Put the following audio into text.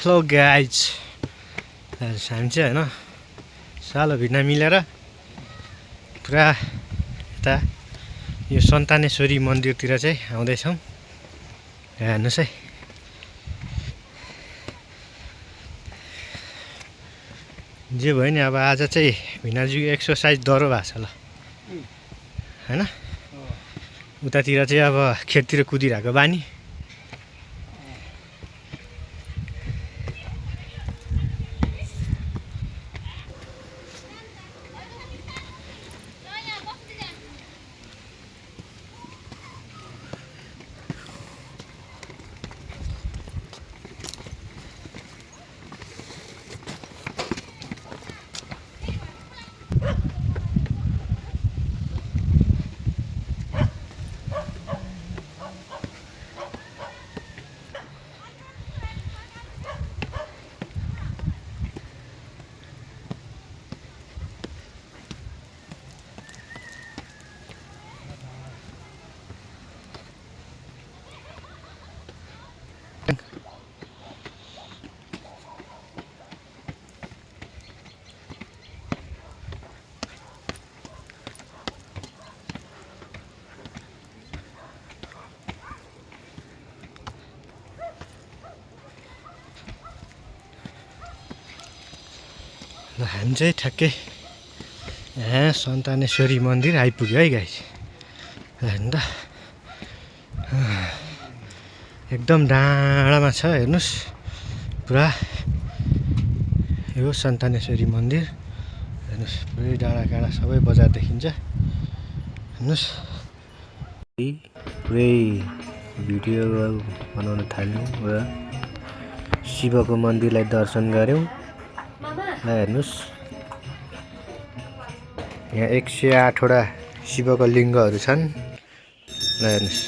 Hello guys, हामी चाहिँ होइन सालो भिडना मिलेर पुरा यता यो सन्तानेश्वरी मन्दिरतिर चाहिँ आउँदैछौँ। हेर्नुहोस् है, जे भयो नि अब आज चाहिँ भिनाजुको एक्सर्साइज डह्रो भएको छ ल होइन। उतातिर चाहिँ अब खेततिर कुदिरहेको बानी। ल हामी चाहिँ ठ्याक्कै यहाँ सन्तानेश्वरी मन्दिर आइपुग्यो है गाइस। हेर्नु त एकदम डाँडामा छ, हेर्नुहोस् पुरा यो सन्तानेश्वरी मन्दिर। हेर्नुहोस् पुरै डाँडाकाँडा सबै बजार देखिन्छ। हेर्नुहोस् पुरै भिडियो बनाउन थाल्यौँ र शिवको मन्दिरलाई दर्शन गऱ्यौँ। ल हेर्नुहोस् यहाँ 108वटा शिवको लिङ्गहरू छन्। ल हेर्नुहोस्